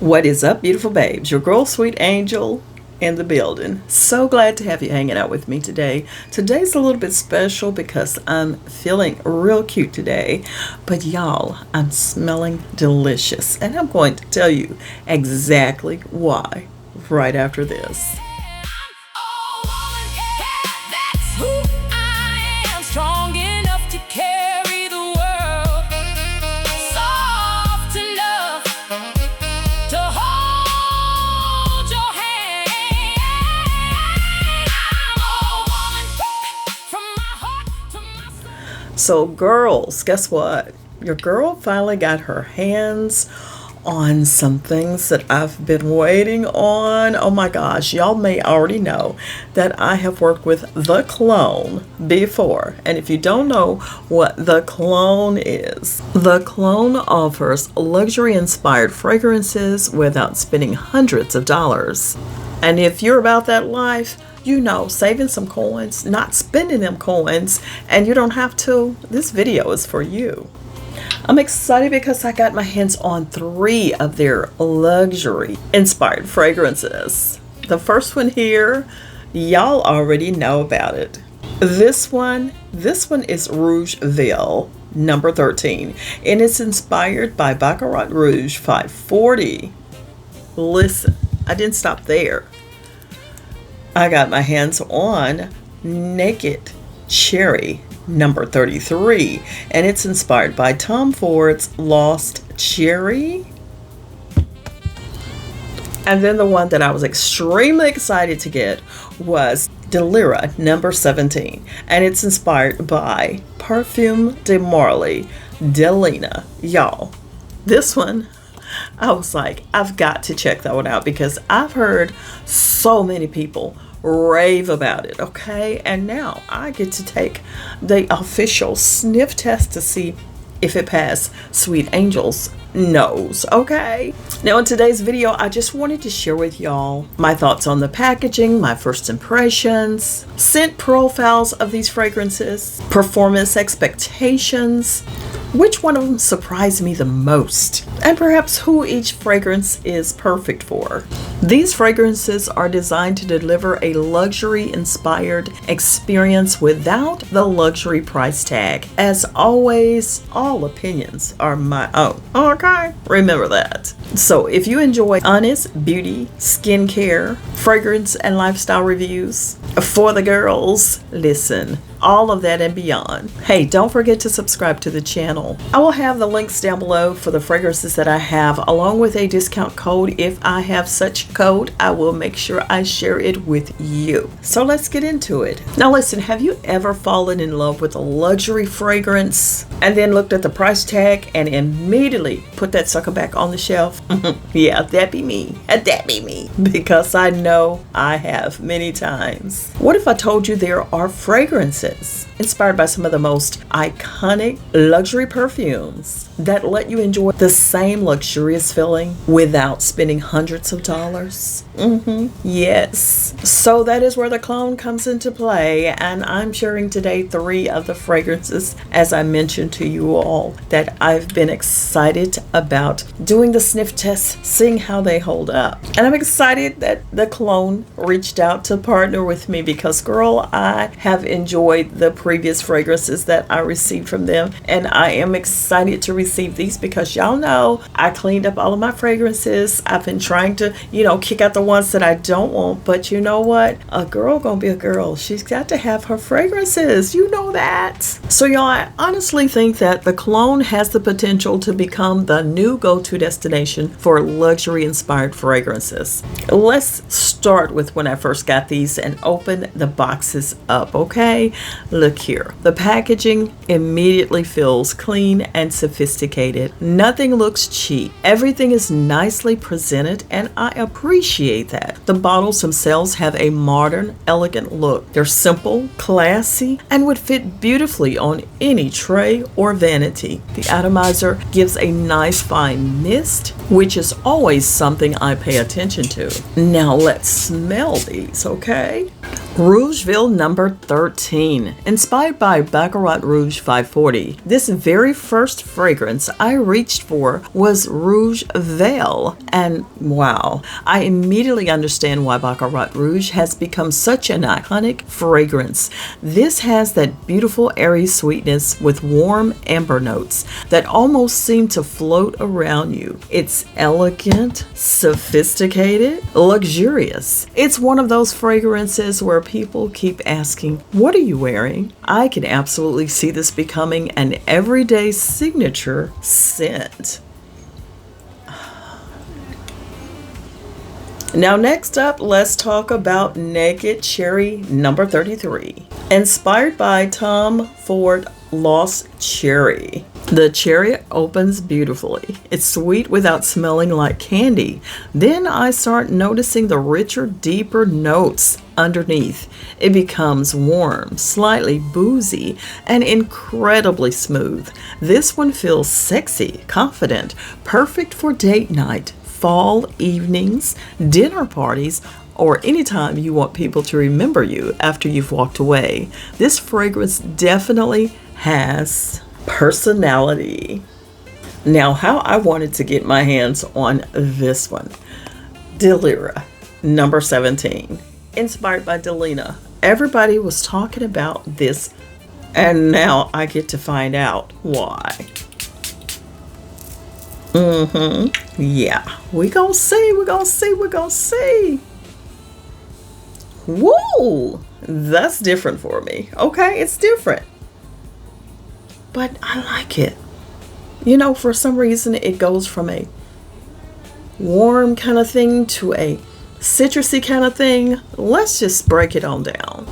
What is up, beautiful babes? Your girl, Sweet Angel, in the building. So glad to have you hanging out with me today. Today's a little bit special because I'm feeling real cute today. But y'all, I'm smelling delicious. And I'm going to tell you exactly why right after this. So girls, guess what? Your girl finally got her hands on some things that I've been waiting on. Oh my gosh, y'all may already know that I have worked with the Clone before. And if you don't know what the Clone is, the Clone offers luxury-inspired fragrances without spending hundreds of dollars. And if you're about that life, you know, saving some coins, not spending them coins, and you don't have to, this video is for you. I'm excited because I got my hands on 3 of their luxury inspired fragrances. The first one here, y'all already know about it. This one is Rouge Ville, number 13, and it's inspired by Baccarat Rouge 540. Listen, I didn't stop there. I got my hands on Naked Cherry, number 33, and it's inspired by Tom Ford's Lost Cherry. And then the one that I was extremely excited to get was Delira, number 17, and it's inspired by Parfums de Marly, Delina. Y'all, this one, I was like, I've got to check that one out because I've heard so many people rave about it, okay? And now I get to take the official sniff test to see if it passed Sweet Angel's nose, okay? Now in today's video, I just wanted to share with y'all my thoughts on the packaging, my first impressions, scent profiles of these fragrances, performance expectations, which one of them surprised me the most, and perhaps who each fragrance is perfect for. These fragrances are designed to deliver a luxury-inspired experience without the luxury price tag. As always, all opinions are my own, okay? Remember that. So if you enjoy honest beauty, skincare, fragrance, and lifestyle reviews for the girls, listen, all of that and beyond. Hey, don't forget to subscribe to the channel. I will have the links down below for the fragrances that I have, along with a discount code. If I have such code, I will make sure I share it with you. So let's get into it. Now listen, have you ever fallen in love with a luxury fragrance and then looked at the price tag and immediately put that sucker back on the shelf? Yeah, that be me. That be me. Because I know I have many times. What if I told you there are fragrances inspired by some of the most iconic luxury perfumes that let you enjoy the same luxurious feeling without spending hundreds of dollars? Yes. So that is where the Clone comes into play, and I'm sharing today 3 of the fragrances, as I mentioned to you all, that I've been excited about doing the sniff test, seeing how they hold up. And I'm excited that the Clone reached out to partner with me because, girl, I have enjoyed the previous fragrances that I received from them, and I am excited to receive these because y'all know I cleaned up all of my fragrances. I've been trying to, kick out the ones that I don't want, but you know what? A girl gonna be a girl. She's got to have her fragrances. You know that. So y'all, I honestly think that the Clone has the potential to become the new go-to destination for luxury inspired fragrances. Let's start with when I first got these and open the boxes up, okay? Look here. The packaging immediately feels clean and sophisticated. Nothing looks cheap. Everything is nicely presented, and I appreciate that. The bottles themselves have a modern, elegant look. They're simple, classy, and would fit beautifully on any tray or vanity. The atomizer gives a nice fine mist, which is always something I pay attention to. Now let's smell these, okay? Rougeville number 13, inspired by Baccarat Rouge 540. This very first fragrance I reached for was Rouge Veil, and wow, I immediately understand why Baccarat Rouge has become such an iconic fragrance. This has that beautiful airy sweetness with warm amber notes that almost seem to float around you. It's elegant, sophisticated, luxurious. It's one of those fragrances where people keep asking, what are you wearing? I can absolutely see this becoming an everyday signature scent. Now next up, let's talk about Naked Cherry number 33. Inspired by Tom Ford Lost Cherry. The cherry opens beautifully. It's sweet without smelling like candy. Then I start noticing the richer, deeper notes underneath. It becomes warm, slightly boozy, and incredibly smooth. This one feels sexy, confident, perfect for date night, fall evenings, dinner parties, or anytime you want people to remember you after you've walked away. This fragrance definitely has personality. Now, how I wanted to get my hands on this one. Delira, number 17. Inspired by Delina. Everybody was talking about this, and now I get to find out why. Yeah, we gonna see. Whoa, that's different for me. Okay, it's different. But I like it. You know, for some reason, it goes from a warm kind of thing to a citrusy kind of thing. Let's just break it on down.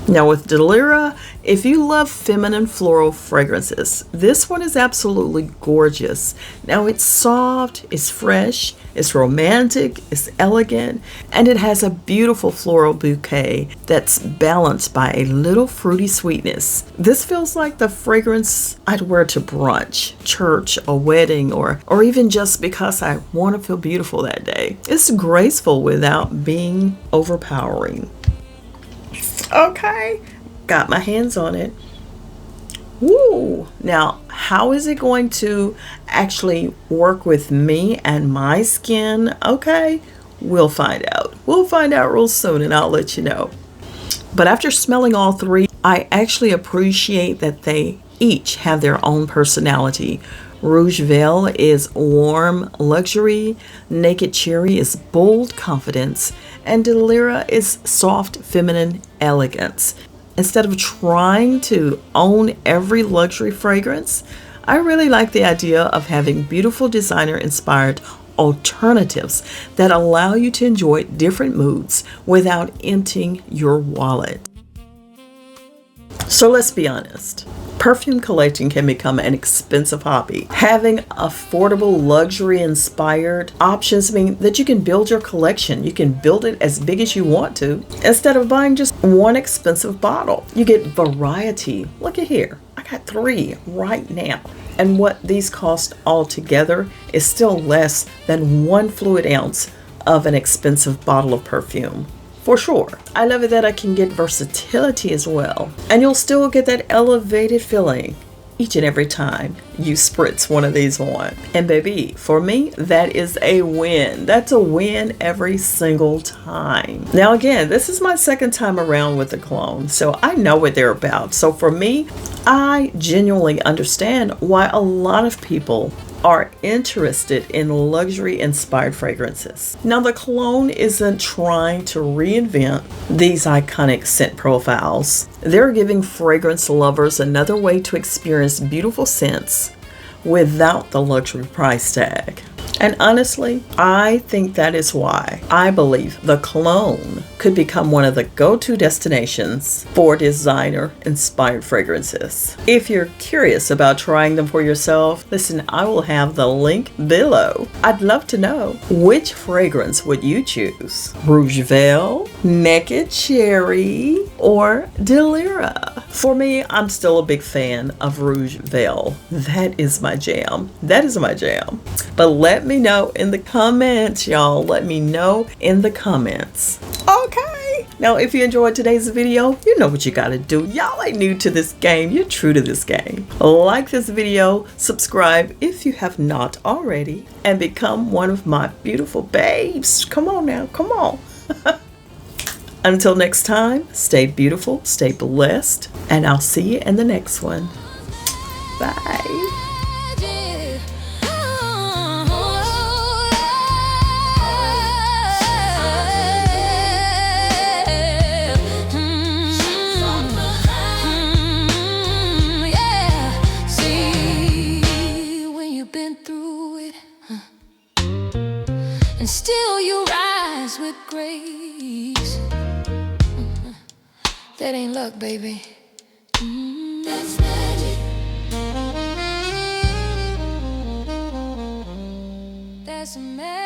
Now with Delira, if you love feminine floral fragrances, this one is absolutely gorgeous. Now it's soft, it's fresh, it's romantic, it's elegant, and it has a beautiful floral bouquet that's balanced by a little fruity sweetness. This feels like the fragrance I'd wear to brunch, church, a wedding, or even just because I want to feel beautiful that day. It's graceful without being overpowering. Okay, got my hands on it. Woo! Now, how is it going to actually work with me and my skin? Okay, we'll find out. We'll find out real soon, and I'll let you know. But after smelling all three, I actually appreciate that they each have their own personality. Rouge Veil is warm luxury, Naked Cherry is bold confidence, and Delira is soft feminine elegance. Instead of trying to own every luxury fragrance, I really like the idea of having beautiful designer-inspired alternatives that allow you to enjoy different moods without emptying your wallet. So let's be honest. Perfume collecting can become an expensive hobby. Having affordable, luxury-inspired options mean that you can build your collection. You can build it as big as you want to. Instead of buying just one expensive bottle, you get variety. Look at here. I got 3 right now. And what these cost altogether is still less than 1 fluid ounce of an expensive bottle of perfume. For sure. I love it that I can get versatility as well. And you'll still get that elevated feeling each and every time you spritz one of these on. And baby, for me, that is a win. That's a win every single time. Now again, this is my second time around with the cologne, so I know what they're about. So for me, I genuinely understand why a lot of people are interested in luxury-inspired fragrances. Now, the cologne isn't trying to reinvent these iconic scent profiles. They're giving fragrance lovers another way to experience beautiful scents without the luxury price tag. And honestly, I think that is why I believe the cologne could become one of the go-to destinations for designer-inspired fragrances. If you're curious about trying them for yourself, listen, I will have the link below. I'd love to know, which fragrance would you choose? Rouge Veil, Naked Cherry, or Delira? For me, I'm still a big fan of Rouge Veil. That is my jam. That is my jam. But let me know in the comments, y'all. Let me know in the comments. Okay, Now, if you enjoyed today's video, you know what you gotta do. Y'all ain't new to this game. You're true to this game. Like this video, subscribe if you have not already, and become one of my beautiful babes. Come on now, come on. Until next time, stay beautiful, stay blessed, and I'll see you in the next one. Bye. And still you rise with grace. That ain't luck, baby. That's magic. That's magic.